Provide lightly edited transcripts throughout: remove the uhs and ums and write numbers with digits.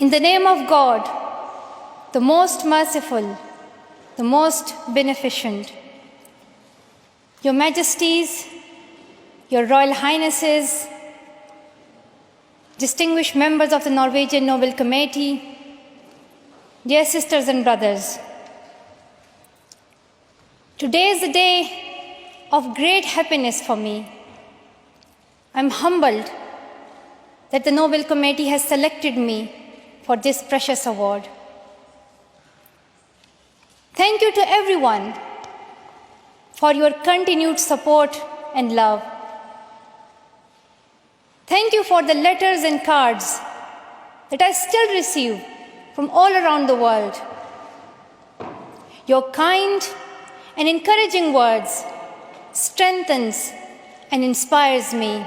In the name of God, the most merciful, the most beneficent, Your Majesties, Your Royal Highnesses, distinguished members of the Norwegian Nobel Committee, dear sisters and brothers, today is a day of great happiness for me. I'm humbled that the Nobel Committee has selected me for this precious award. Thank you to everyone for your continued support and love. Thank you for the letters and cards that I still receive from all around the world. Your kind and encouraging words strengthens and inspires me.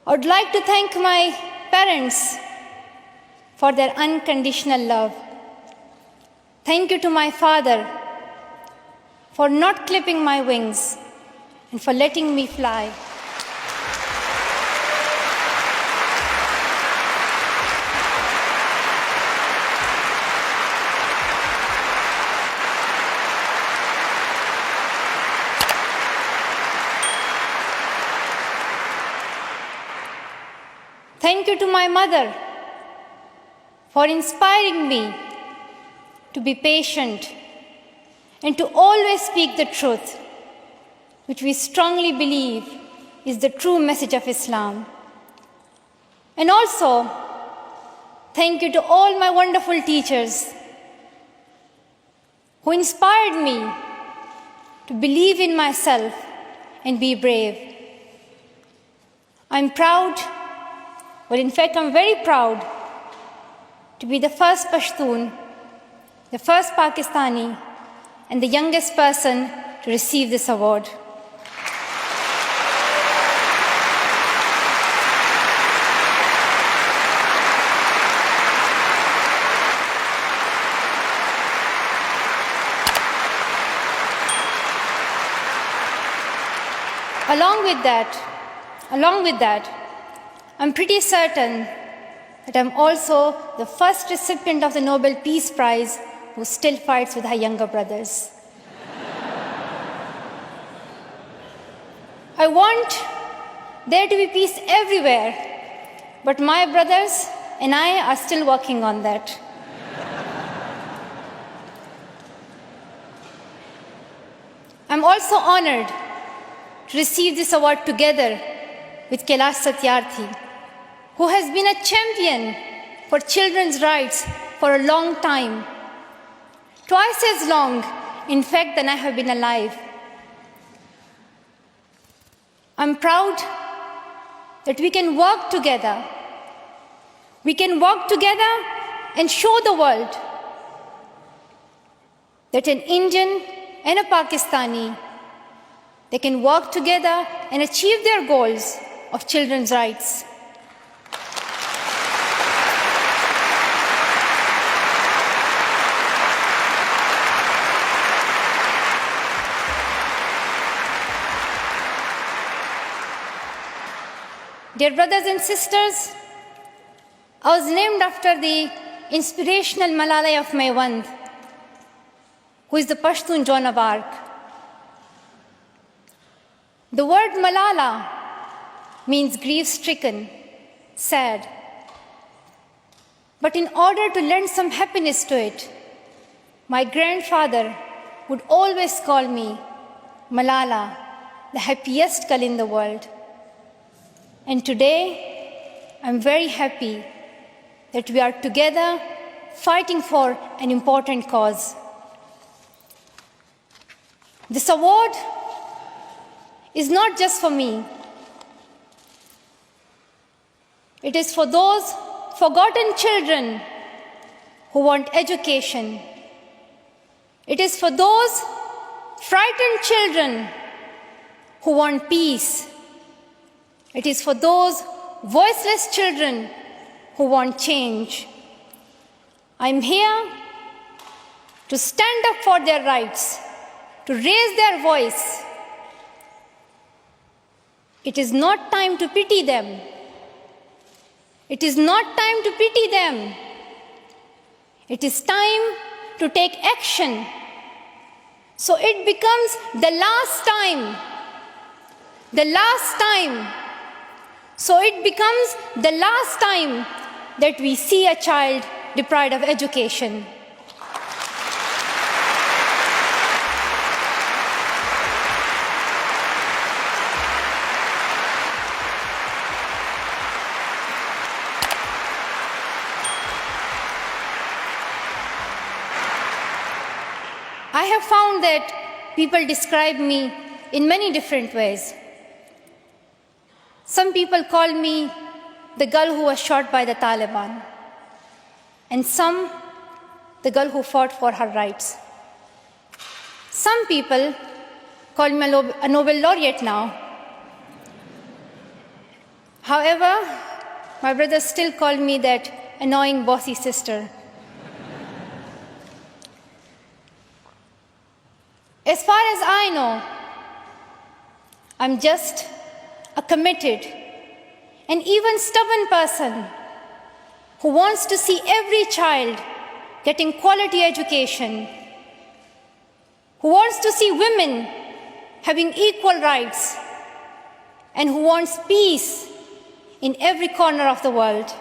I would like to thank my parents for their unconditional love. Thank you to my father for not clipping my wings and for letting me fly. Thank you to my mother for inspiring me to be patient and to always speak the truth, which we strongly believe is the true message of Islam. And also, thank you to all my wonderful teachers who inspired me to believe in myself and be brave. I'm proud, well, in fact, I'm very proud to be the first Pashtun, the first Pakistani, and the youngest person to receive this award. Along with that, I'm pretty certain that I'm also the first recipient of the Nobel Peace Prize who still fights with her younger brothers. I want there to be peace everywhere, but my brothers and I are still working on that. I'm also honored to receive this award together with Kailash Satyarthi, who has been a champion for children's rights for a long time, twice as long, in fact, than I have been alive. I'm proud that we can work together. We can work together and show the world that an Indian and a Pakistani, they can work together and achieve their goals of children's rights. Dear brothers and sisters, I was named after the inspirational Malala of Maiwand, who is the Pashtun Joan of Arc. The word Malala means grief-stricken, sad. But in order to lend some happiness to it, my grandfather would always call me Malala, the happiest girl in the world. And today, I'm very happy that we are together fighting for an important cause. This award is not just for me. It is for those forgotten children who want education. It is for those frightened children who want peace. It is for those voiceless children who want change. I'm here to stand up for their rights, to raise their voice. It is not time to pity them. It is not time to pity them. It is time to take action. So it becomes the last time. The last time. So it becomes the last time that we see a child deprived of education. I have found that people describe me in many different ways. Some people call me the girl who was shot by the Taliban, and some the girl who fought for her rights. Some people call me a Nobel laureate now. However, my brothers still call me that annoying bossy sister. As far as I know, I'm just a committed and even stubborn person who wants to see every child getting quality education, who wants to see women having equal rights, and who wants peace in every corner of the world.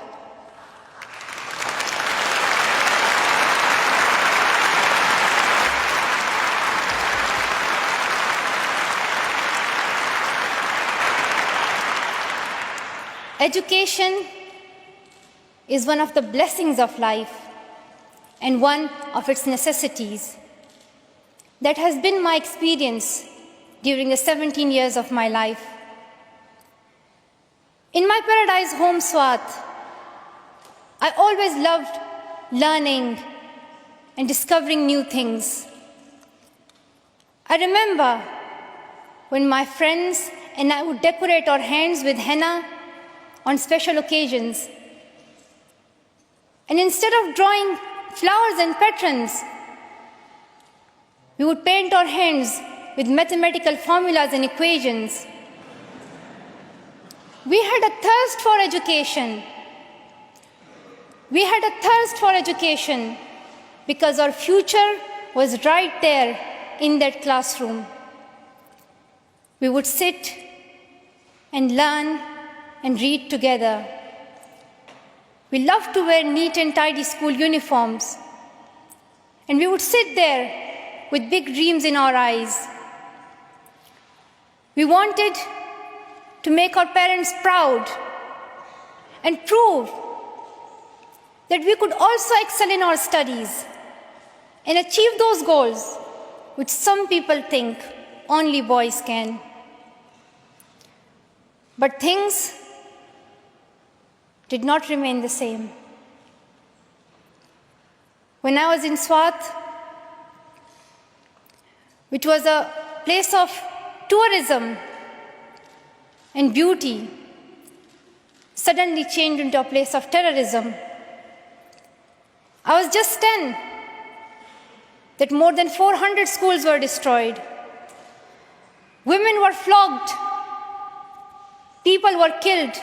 Education is one of the blessings of life and one of its necessities. That has been my experience during the 17 years of my life. In my paradise home, Swat, I always loved learning and discovering new things. I remember when my friends and I would decorate our hands with henna on special occasions. And instead of drawing flowers and patterns, we would paint our hands with mathematical formulas and equations. We had a thirst for education. We had a thirst for education because our future was right there in that classroom. We would sit and learn and read together. We loved to wear neat and tidy school uniforms. And we would sit there with big dreams in our eyes. We wanted to make our parents proud and prove that we could also excel in our studies and achieve those goals which some people think only boys can. But things did not remain the same. When I was in Swat, which was a place of tourism and beauty, suddenly changed into a place of terrorism. I was just 10, that more than 400 schools were destroyed. Women were flogged. People were killed.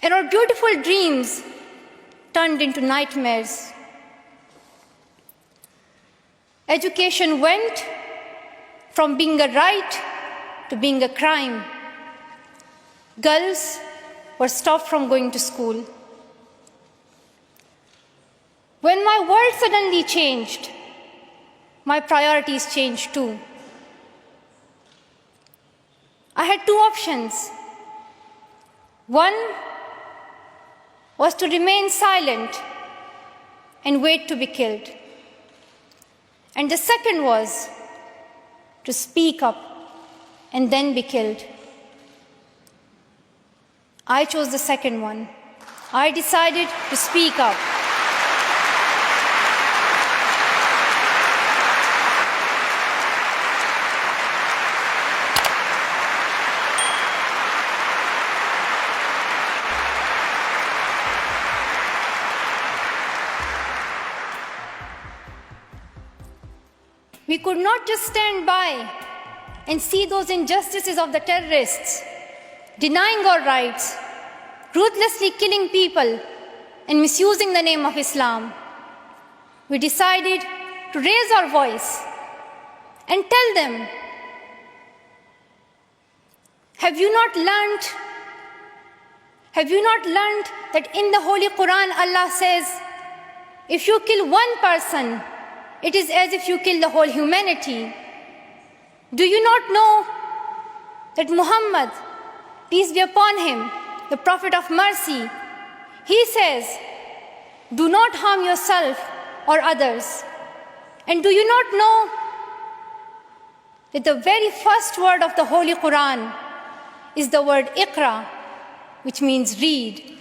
And our beautiful dreams turned into nightmares. Education went from being a right to being a crime. Girls were stopped from going to school. When my world suddenly changed, my priorities changed too. I had two options. One was to remain silent and wait to be killed. And the second was to speak up and then be killed. I chose the second one. I decided to speak up. We could not just stand by and see those injustices of the terrorists. denying our rights, ruthlessly killing people, and misusing the name of Islam, we decided to raise our voice and tell them, have you not learned that in the Holy Quran Allah says, if you kill one person, it is as if you kill the whole humanity? Do you not know that Muhammad, peace be upon him, the Prophet of mercy, he says, do not harm yourself or others. And do you not know that the very first word of the Holy Quran is the word Iqra, which means read?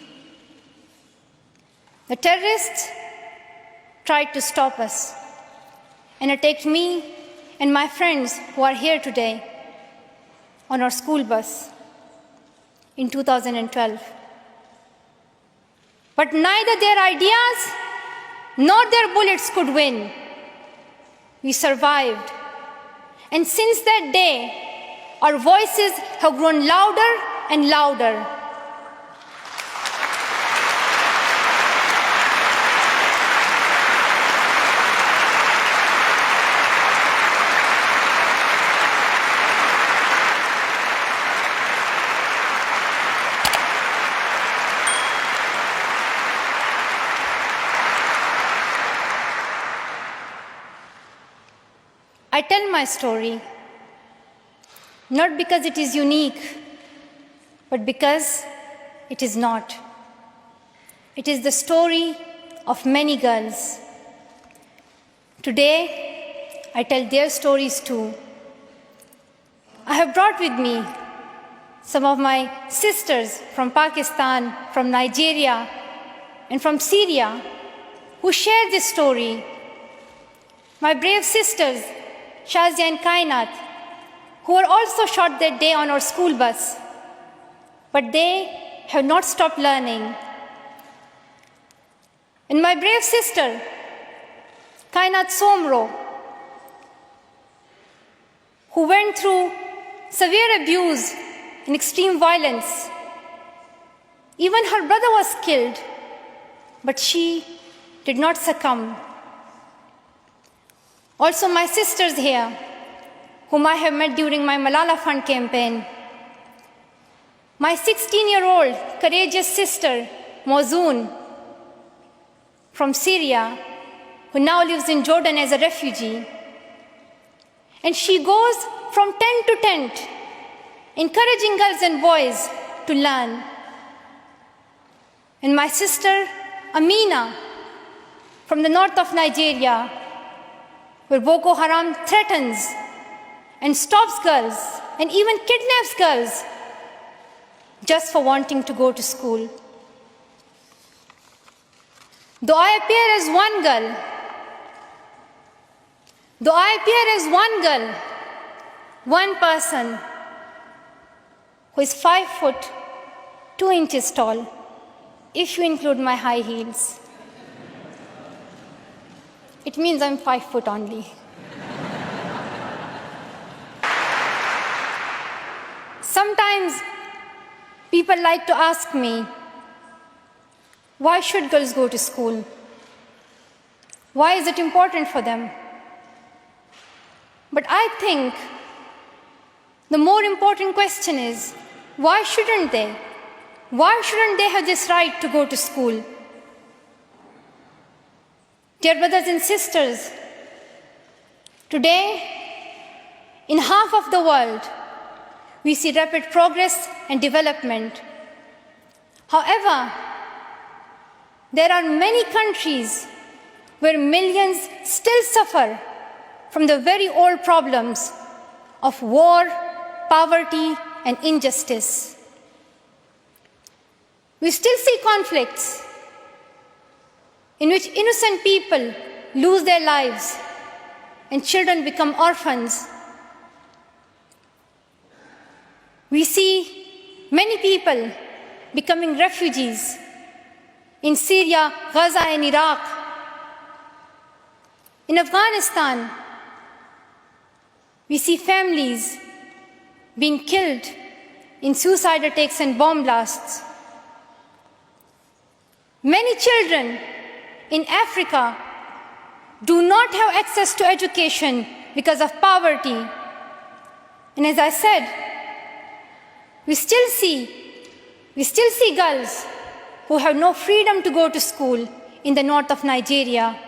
The terrorists tried to stop us and attacked me and my friends who are here today on our school bus in 2012. But neither their ideas nor their bullets could win. We survived. And since that day, our voices have grown louder and louder. I tell my story not because it is unique, but because it is not. It is the story of many girls. Today, I tell their stories too. I have brought with me some of my sisters from Pakistan, from Nigeria, and from Syria who share this story. My brave sisters, Shazia and Kainat, who were also shot that day on our school bus, but they have not stopped learning. And my brave sister, Kainat Somro, who went through severe abuse and extreme violence. Even her brother was killed, but she did not succumb. Also my sisters here, whom I have met during my Malala Fund campaign. My 16-year-old courageous sister, Mozoon, from Syria, who now lives in Jordan as a refugee. And she goes from tent to tent, encouraging girls and boys to learn. And my sister, Amina, from the north of Nigeria, where Boko Haram threatens and stops girls and even kidnaps girls just for wanting to go to school. Though I appear as one girl, one person who is 5 foot 2 inches tall, if you include my high heels, it means I'm 5 foot only. Sometimes people like to ask me, why should girls go to school? Why is it important for them? But I think the more important question is, why shouldn't they? Why shouldn't they have this right to go to school? Dear brothers and sisters, today, in half of the world, we see rapid progress and development. However, there are many countries where millions still suffer from the very old problems of war, poverty, and injustice. We still see conflicts in which innocent people lose their lives and children become orphans. We see many people becoming refugees in Syria, Gaza, and Iraq. In Afghanistan, we see families being killed in suicide attacks and bomb blasts. Many children in Africa do not have access to education because of poverty. And as I said, we still see girls who have no freedom to go to school in the north of Nigeria.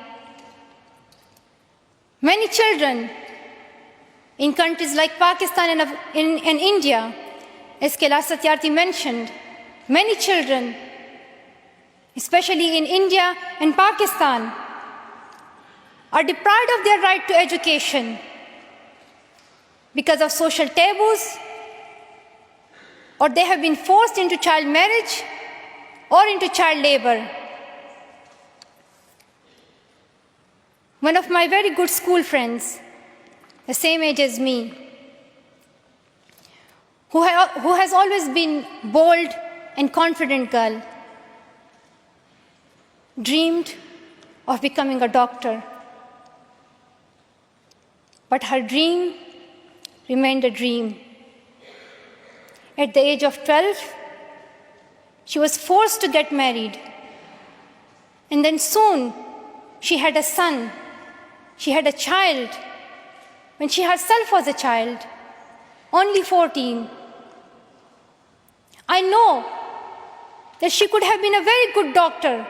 Many children in countries like Pakistan and India, as Kailash Satyarthi mentioned, many children, especially in India and Pakistan, are deprived of their right to education because of social taboos, or they have been forced into child marriage or into child labor. One of my very good school friends, the same age as me, who has always been bold and confident girl, dreamed of becoming a doctor. But her dream remained a dream. At the age of 12, she was forced to get married. And then soon, she had a son. She had a child when she herself was a child, only 14. I know that she could have been a very good doctor,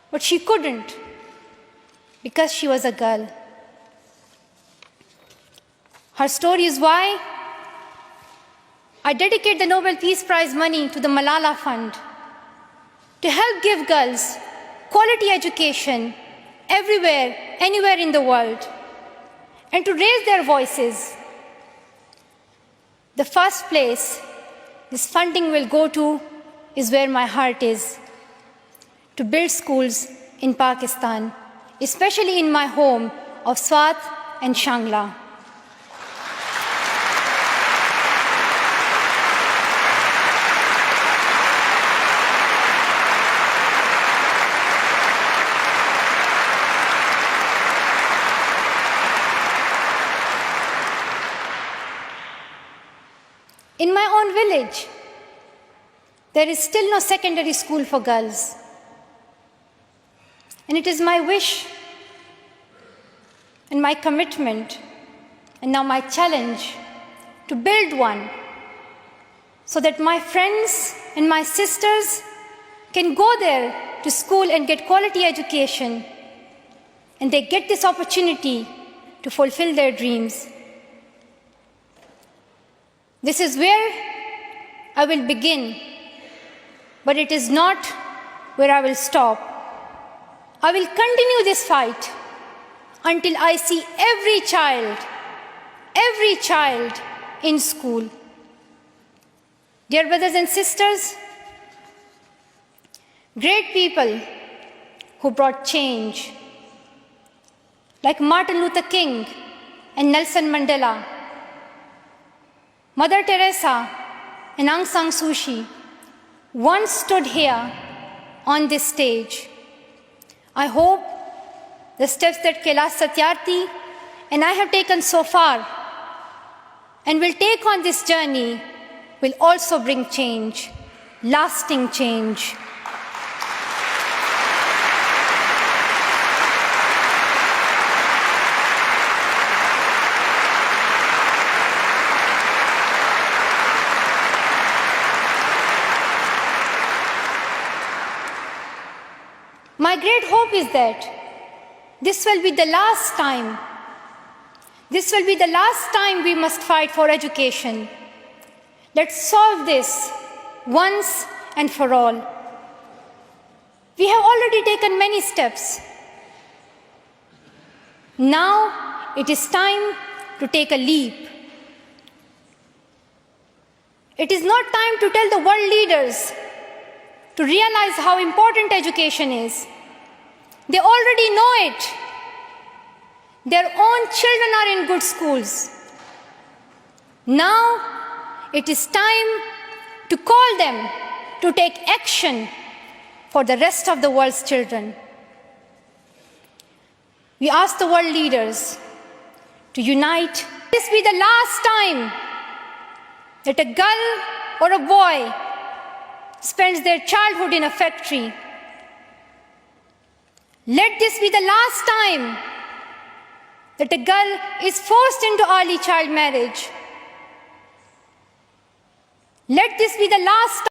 but she couldn't because she was a girl. Her story is why I dedicate the Nobel Peace Prize money to the Malala Fund to help give girls quality education everywhere, anywhere in the world, and to raise their voices. The first place this funding will go to is where my heart is, to build schools in Pakistan, especially in my home of Swat and Shangla. In my own village, there is still no secondary school for girls. And it is my wish and my commitment, and now my challenge, to build one so that my friends and my sisters can go there to school and get quality education, and they get this opportunity to fulfill their dreams. This is where I will begin, but it is not where I will stop. I will continue this fight until I see every child in school. Dear brothers and sisters, great people who brought change, like Martin Luther King and Nelson Mandela, Mother Teresa and Aung San Suu Kyi, once stood here on this stage. I hope the steps that Kailash Satyarthi and I have taken so far and will take on this journey will also bring change, lasting change. My great hope is that this will be the last time. This will be the last time we must fight for education. Let's solve this once and for all. We have already taken many steps. Now it is time to take a leap. It is not time to tell the world leaders to realize how important education is. They already know it. Their own children are in good schools. Now it is time to call them to take action for the rest of the world's children. We ask the world leaders to unite. This be the last time that a girl or a boy spends their childhood in a factory. Let this be the last time that a girl is forced into early child marriage. Let this be the last